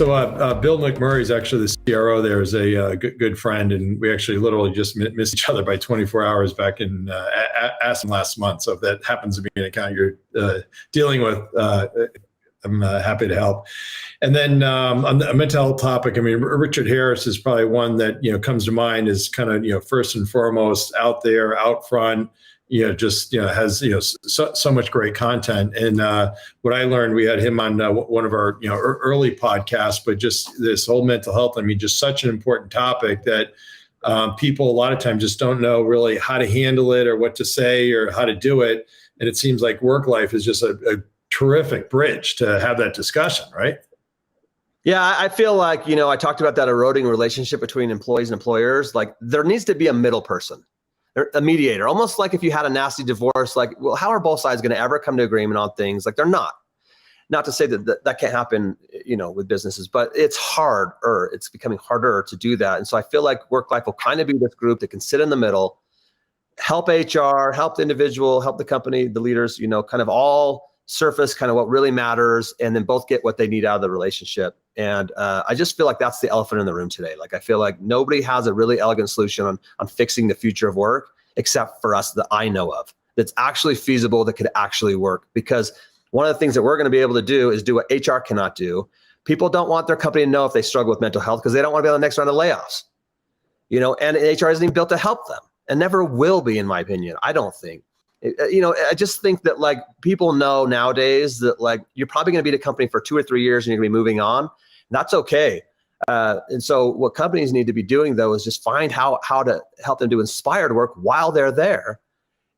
So Bill McMurray is actually the CRO there, is a good friend, and we actually literally just missed each other by 24 hours back in Aspen last month. So if that happens to be an account you're dealing with, I'm happy to help. And then on the mental health topic, I mean, Richard Harris is probably one that comes to mind as kind of first and foremost out there, out front. Just has so much great content. And what I learned, we had him on one of our early podcasts, but just this whole mental health. I mean, just such an important topic that people a lot of times just don't know really how to handle it or what to say or how to do it. And it seems like Worklyfe is just a terrific bridge to have that discussion, right? Yeah, I feel like, I talked about that eroding relationship between employees and employers. Like there needs to be a middle person, a mediator, almost like if you had a nasty divorce, like, well, how are both sides going to ever come to agreement on things? Like they're not to say that can't happen, with businesses, but it's harder. It's becoming harder to do that. And so I feel like Worklyfe will kind of be this group that can sit in the middle, help HR, help the individual, help the company, the leaders, kind of all surface kind of what really matters, and then both get what they need out of the relationship. And I just feel like that's the elephant in the room today. Like I feel like nobody has a really elegant solution on fixing the future of work, except for us that I know of, that's actually feasible, that could actually work. Because one of the things that we're going to be able to do is do what HR cannot do. People don't want their company to know if they struggle with mental health because they don't want to be on the next round of layoffs. And HR isn't even built to help them, and never will be, in my opinion. I don't think. I just think that like people know nowadays that like you're probably going to be at a company for 2 or 3 years and you're going to be moving on. And that's okay. And so what companies need to be doing though is just find how to help them do inspired work while they're there.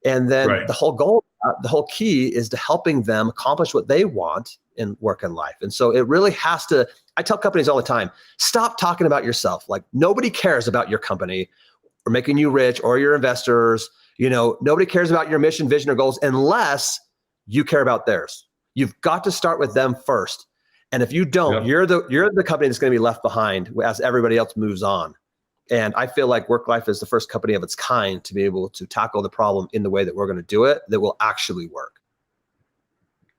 And then right. The whole key is to helping them accomplish what they want in work and life. And so it really has to, I tell companies all the time, stop talking about yourself. Like nobody cares about your company or making you rich or your investors. Nobody cares about your mission, vision, or goals unless you care about theirs. You've got to start with them first. And if you don't, you're the company that's going to be left behind as everybody else moves on. And I feel like Worklyfe is the first company of its kind to be able to tackle the problem in the way that we're going to do it, that will actually work.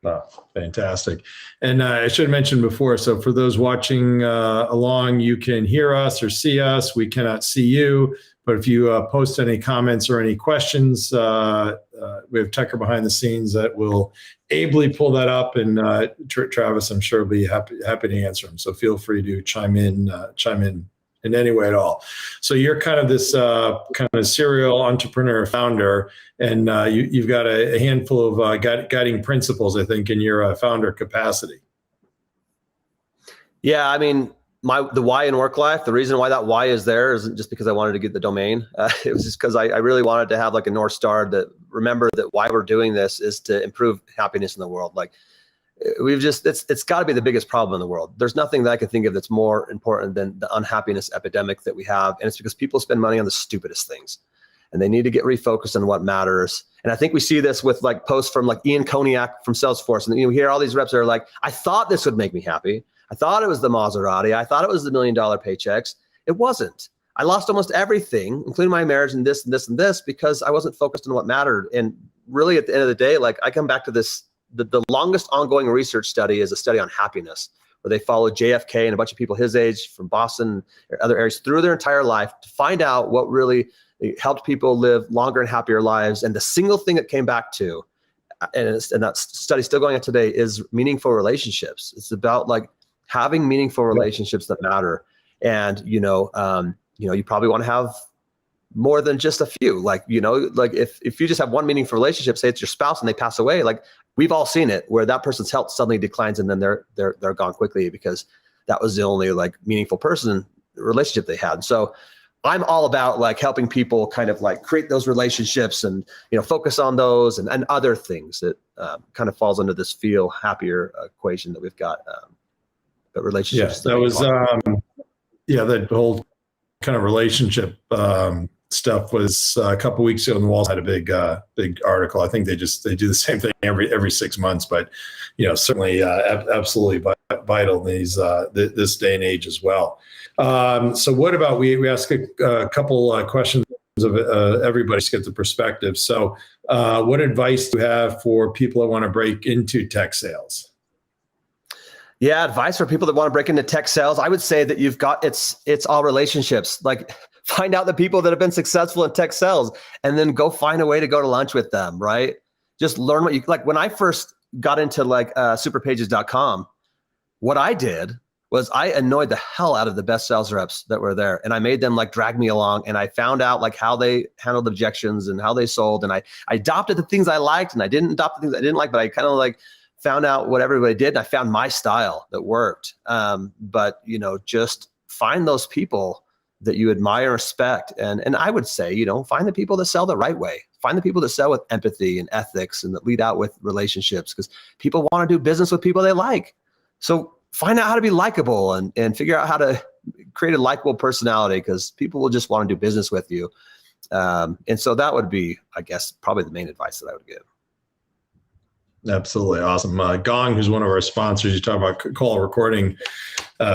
Oh, fantastic. And I should have mentioned before, so for those watching along, you can hear us or see us. We cannot see you. But if you post any comments or any questions, we have Tucker behind the scenes that will ably pull that up. And Travis, I'm sure, will be happy to answer them. So feel free to chime in in any way at all. So you're kind of this kind of serial entrepreneur founder, and you've got a handful of guiding principles, I think, in your founder capacity. Yeah, I mean, the why in Worklyfe, the reason why that why is there isn't just because I wanted to get the domain. It was just because I really wanted to have like a North Star that remember that why we're doing this is to improve happiness in the world. Like it's got to be the biggest problem in the world. There's nothing that I can think of that's more important than the unhappiness epidemic that we have. And it's because people spend money on the stupidest things and they need to get refocused on what matters. And I think we see this with like posts from like Ian Koniak from Salesforce. And you hear all these reps that are like, I thought this would make me happy. I thought it was the Maserati. I thought it was the $1 million paychecks. It wasn't. I lost almost everything, including my marriage and this and this and this, because I wasn't focused on what mattered. And really at the end of the day, like I come back to this, the longest ongoing research study is a study on happiness, where they followed JFK and a bunch of people his age from Boston or other areas through their entire life to find out what really helped people live longer and happier lives. And the single thing that came back to, and that study's still going on today, is meaningful relationships. It's about like having meaningful relationships that matter. And, you probably want to have more than just a few. Like, like if you just have one meaningful relationship, say it's your spouse and they pass away, like we've all seen it where that person's health suddenly declines and then they're gone quickly because that was the only like meaningful relationship they had. So I'm all about like helping people kind of like create those relationships and, focus on those and other things that kind of falls under this feel happier equation that we've got. But relationships. Yeah, that was, that whole kind of relationship stuff was a couple of weeks ago, and the Wall had a big article. I think they do the same thing every 6 months, but certainly absolutely vital in this day and age as well. So what about we ask a couple questions of everybody to get the perspective. So what advice do you have for people that want to break into tech sales? Yeah, advice for people that want to break into tech sales. I would say that it's all relationships. Like find out the people that have been successful in tech sales and then go find a way to go to lunch with them, right? Just learn what you like. When I first got into like superpages.com, what I did was I annoyed the hell out of the best sales reps that were there. And I made them like drag me along, and I found out like how they handled objections and how they sold. And I adopted the things I liked and I didn't adopt the things I didn't like, but I kind of like found out what everybody did. And I found my style that worked. But just find those people that you admire and respect. And I would say, find the people that sell the right way. Find the people that sell with empathy and ethics and that lead out with relationships, because people want to do business with people they like. So find out how to be likable and figure out how to create a likable personality, because people will just want to do business with you. And so that would be, I guess, probably the main advice that I would give. Absolutely awesome. Gong, who's one of our sponsors, you talked about call recording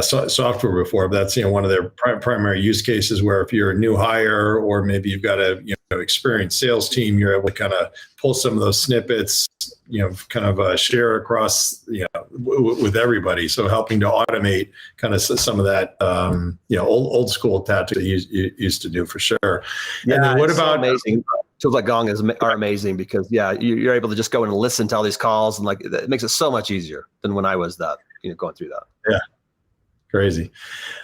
software before, but that's one of their primary use cases, where if you're a new hire or maybe you've got a experienced sales team, you're able to kind of pull some of those snippets, share across with everybody. So helping to automate kind of some of that old school tactics that you used to do, for sure. Yeah, and then what about amazing? Tools like Gong are amazing, because you're able to just go and listen to all these calls, and like it makes it so much easier than when I was going through that. Yeah, crazy.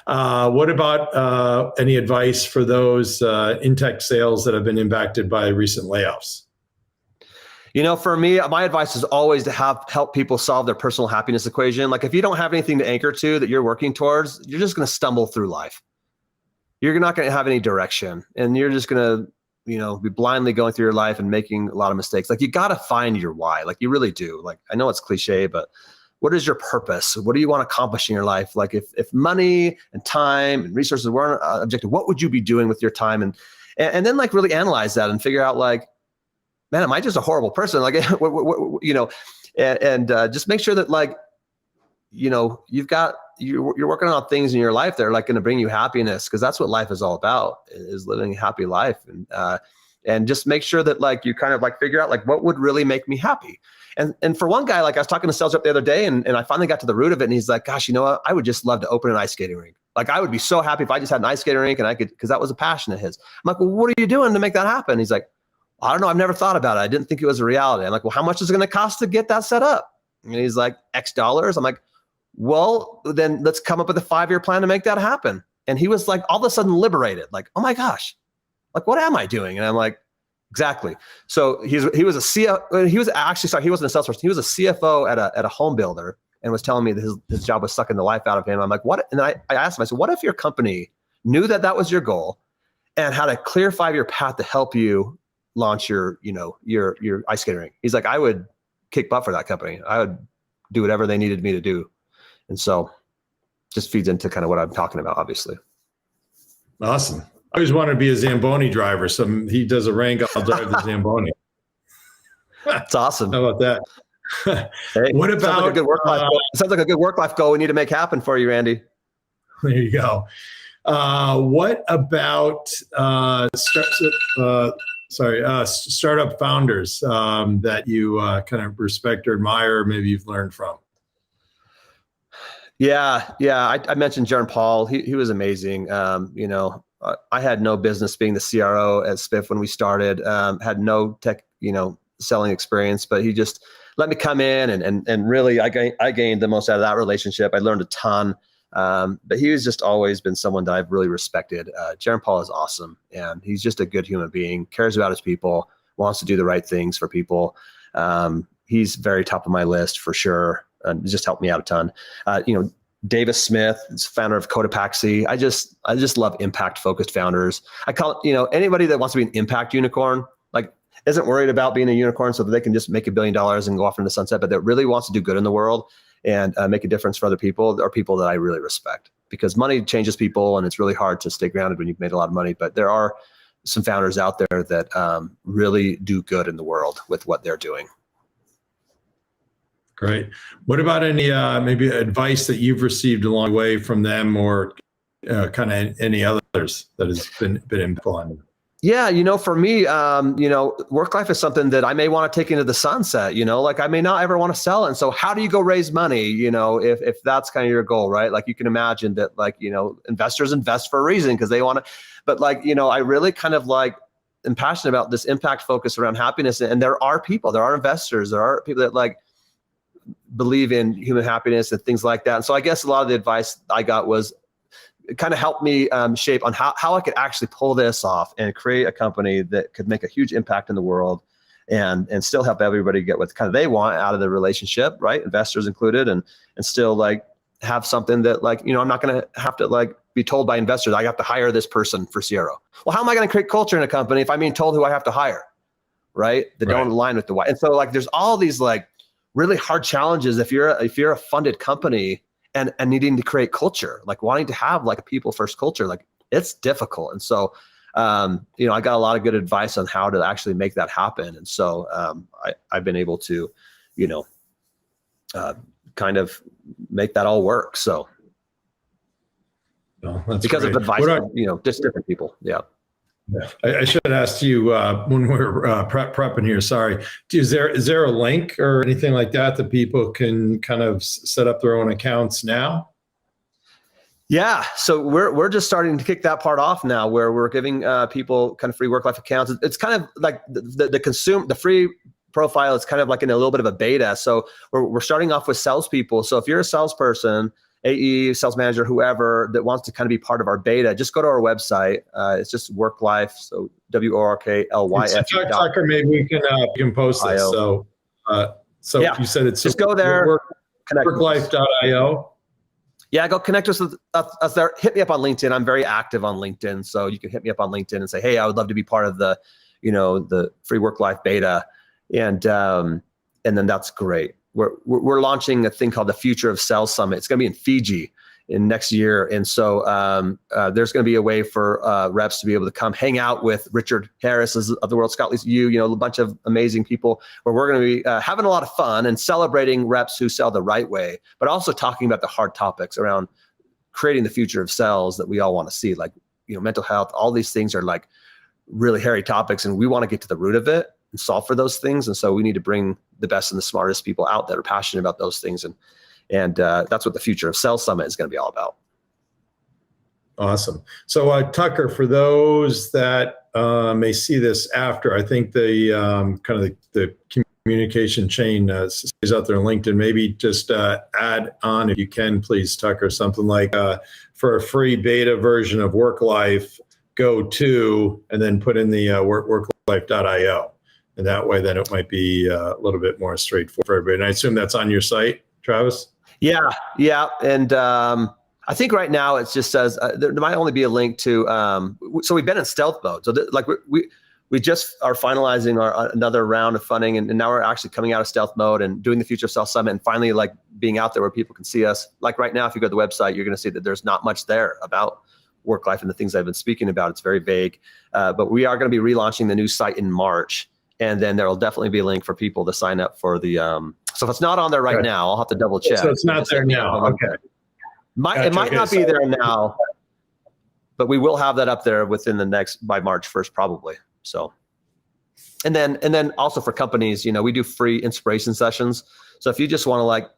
What about any advice for those in tech sales that have been impacted by recent layoffs? For me, my advice is always to help people solve their personal happiness equation. Like if you don't have anything to anchor to that you're working towards, you're just going to stumble through life. You're not going to have any direction, and you're just going to be blindly going through your life and making a lot of mistakes. Like you got to find your why. Like you really do. Like I know it's cliche, but what is your purpose? What do you want to accomplish in your life? Like if money and time and resources weren't objective, what would you be doing with your time? And then like really analyze that and figure out like, man, am I just a horrible person? Like, just make sure that like, you're working on things in your life that are like going to bring you happiness, because that's what life is all about, is living a happy life. And just make sure that like you kind of like figure out like what would really make me happy. And for one guy, like I was talking to sales rep the other day, and I finally got to the root of it, and he's like, gosh, you know what? I would just love to open an ice skating rink. Like I would be so happy if I just had an ice skating rink and I could, because that was a passion of his. I'm like, well, what are you doing to make that happen? He's like, I don't know. I've never thought about it. I didn't think it was a reality. I'm like, well, how much is it going to cost to get that set up? And he's like, X dollars. I'm like, well, then let's come up with a 5-year plan to make that happen. And he was like, all of a sudden liberated, like, oh my gosh, like, what am I doing? And I'm like, exactly. So he was a CFO. He was actually, sorry, he wasn't a salesperson. He was a CFO at a home builder, and was telling me that his job was sucking the life out of him. I'm like, what? And then I asked him, I said, what if your company knew that was your goal and had a clear 5-year path to help you launch your ice skating rink? He's like, I would kick butt for that company. I would do whatever they needed me to do. And so just feeds into kind of what I'm talking about, obviously. Awesome. I always wanted to be a Zamboni driver. So he does a rink, I'll drive the Zamboni. That's awesome. How about that? Hey, what about sounds like a good work life goal. Sounds like a good work life goal we need to make happen for you, Randy. There you go. What about startup founders that you kind of respect or admire, or maybe you've learned from? Yeah. I mentioned Jaron Paul. He was amazing. I had no business being the CRO at Spiff when we started. Had no tech, selling experience, but he just let me come in and really I gained the most out of that relationship. I learned a ton. But he has just always been someone that I've really respected. Jaron Paul is awesome, and he's just a good human being, cares about his people, wants to do the right things for people. He's very top of my list for sure. Just helped me out a ton. Davis Smith is founder of Cotopaxi. I just love impact focused founders. I call it, anybody that wants to be an impact unicorn, like isn't worried about being a unicorn so that they can just make $1 billion and go off into the sunset, but that really wants to do good in the world and make a difference for other people, are people that I really respect, because money changes people and it's really hard to stay grounded when you've made a lot of money. But there are some founders out there that really do good in the world with what they're doing. Great. What about any maybe advice that you've received along the way from them, or kind of any others that has been implemented? Yeah, for me, Worklyfe is something that I may want to take into the sunset, like I may not ever want to sell it. And so how do you go raise money, if that's kind of your goal, right? Like you can imagine that investors invest for a reason because they want to, but I really kind of am passionate about this impact focus around happiness. And there are investors, there are people that believe in human happiness and things like that. And so I guess a lot of the advice I got was, it kind of helped me shape on how I could actually pull this off and create a company that could make a huge impact in the world and still help everybody get what kind of they want out of the relationship, right? Investors included, and still have something that I'm not going to have to be told by investors, I have to hire this person for CRO. Well, how am I going to create culture in a company if I'm being told who I have to hire, right? That don't align with the why. And so there's all these really hard challenges if you're a funded company and needing to create culture, wanting to have a people first culture, it's difficult. And so, I got a lot of good advice on how to actually make that happen. And so I've been able to, kind of make that all work. So because great. of advice, just different people. Yeah. Yeah. I should have asked you when we were prepping here. Sorry. Is there a link or anything like that people can kind of set up their own accounts now? Yeah. So we're just starting to kick that part off now, where we're giving people kind of free Worklyfe accounts. It's kind of like the free profile is kind of in a little bit of a beta. So we're starting off with salespeople. So if you're a salesperson, AE, sales manager, whoever that wants to kind of be part of our beta, just go to our website. It's just Worklyfe. So WORKLYF. Tucker, maybe we can post this. So yeah. You said it's just go there. Worklyfe.io. Yeah, go connect us with us there. Hit me up on LinkedIn. I'm very active on LinkedIn, so you can hit me up on LinkedIn and say, "Hey, I would love to be part of the, the free Worklyfe beta," and then that's great. We're launching a thing called the Future of Sales Summit. It's going to be in Fiji in next year, and so there's going to be a way for reps to be able to come hang out with Richard Harris of the world, Scott Lee's a bunch of amazing people, where we're going to be having a lot of fun and celebrating reps who sell the right way, but also talking about the hard topics around creating the future of sales that we all want to see, mental health. All these things are really hairy topics, and we want to get to the root of it and solve for those things. And so we need to bring the best and the smartest people out that are passionate about those things. And that's what the Future of Sales Summit is going to be all about. Awesome. So Tucker, for those that may see this after, I think the kind of the communication chain is out there on LinkedIn. Maybe just add on, if you can, please, Tucker, something like for a free beta version of Worklyfe, go to, and then put in the worklyfe.io. And that way, then it might be a little bit more straightforward for everybody. And I assume that's on your site, Travis? Yeah. And I think right now it just says there might only be a link to. So we've been in stealth mode. So we just are finalizing another round of funding, and now we're actually coming out of stealth mode and doing the Future of Sales Summit, and finally being out there where people can see us. Right now, if you go to the website, you're going to see that there's not much there about Worklyfe and the things I've been speaking about. It's very vague, but we are going to be relaunching the new site in March. And then there will definitely be a link for people to sign up for the. So if it's not on there right now, I'll have to double check. So it's not there now. Okay. It might not be there now, but we will have that up there by March 1st, probably. So, and then also for companies, we do free inspiration sessions. So if you just want to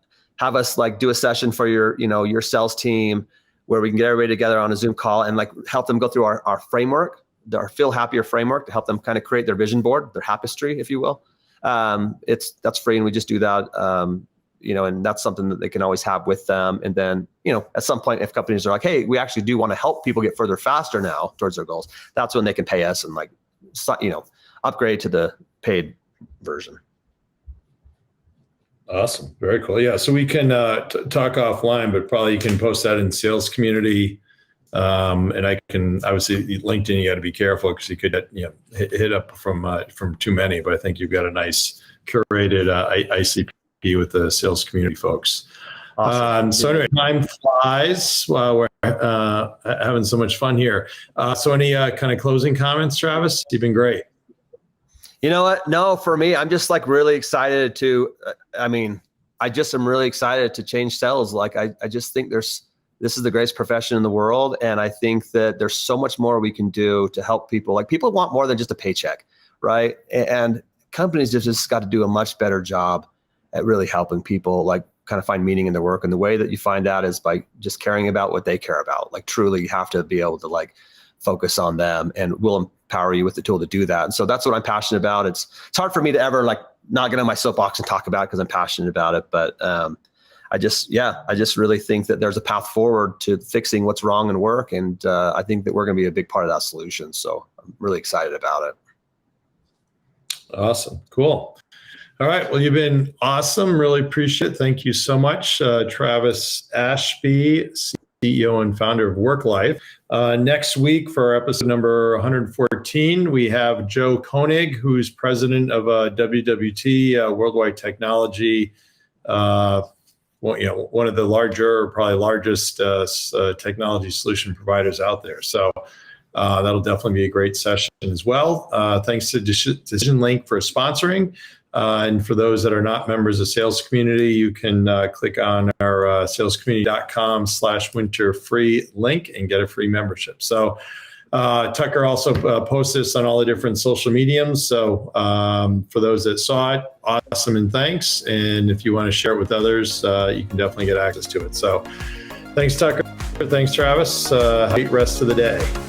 have us do a session for your sales team, where we can get everybody together on a Zoom call and help them go through our framework, our Feel Happier framework, to help them kind of create their vision board, their tapestry, if you will. That's free, and we just do that. And that's something that they can always have with them. And then, at some point, if companies are like, "Hey, we actually do want to help people get further faster now towards their goals," that's when they can pay us and upgrade to the paid version. Awesome. Very cool. Yeah. So we can talk offline, but probably you can post that in sales community. And I can, obviously, LinkedIn, you got to be careful because you could hit up from too many, but I think you've got a nice curated ICP with the sales community folks. Awesome. So anyway, time flies while we're having so much fun here. So any kind of closing comments, Travis? You've been great. You know what? No, for me, I'm just really excited to, I just am really excited to change sales. I just think there's this is the greatest profession in the world. And I think that there's so much more we can do to help people. Like, people want more than just a paycheck, right? And companies just got to do a much better job at really helping people like kind of find meaning in their work. And the way that you find out is by just caring about what they care about. Like, truly, you have to be able to like focus on them, and we'll empower you with the tool to do that. And so that's what I'm passionate about. It's hard for me to ever like not get on my soapbox and talk about it because I'm passionate about it. But I just really think that there's a path forward to fixing what's wrong in work. And I think that we're going to be a big part of that solution. So I'm really excited about it. Awesome. Cool. All right. Well, you've been awesome. Really appreciate it. Thank you so much, Travis Ashby, CEO and founder of Worklyfe. Next week for episode number 114, we have Joe Koenig, who's president of WWT, Worldwide Technology, one of the largest technology solution providers out there. So that'll definitely be a great session as well. Thanks to Decision Link for sponsoring. And for those that are not members of Sales Community, you can click on our salescommunity.com/winter free link and get a free membership. So Tucker also posts this on all the different social mediums. So for those that saw it, awesome and thanks. And if you want to share it with others, you can definitely get access to it. So thanks, Tucker. Thanks, Travis. Have a great rest of the day.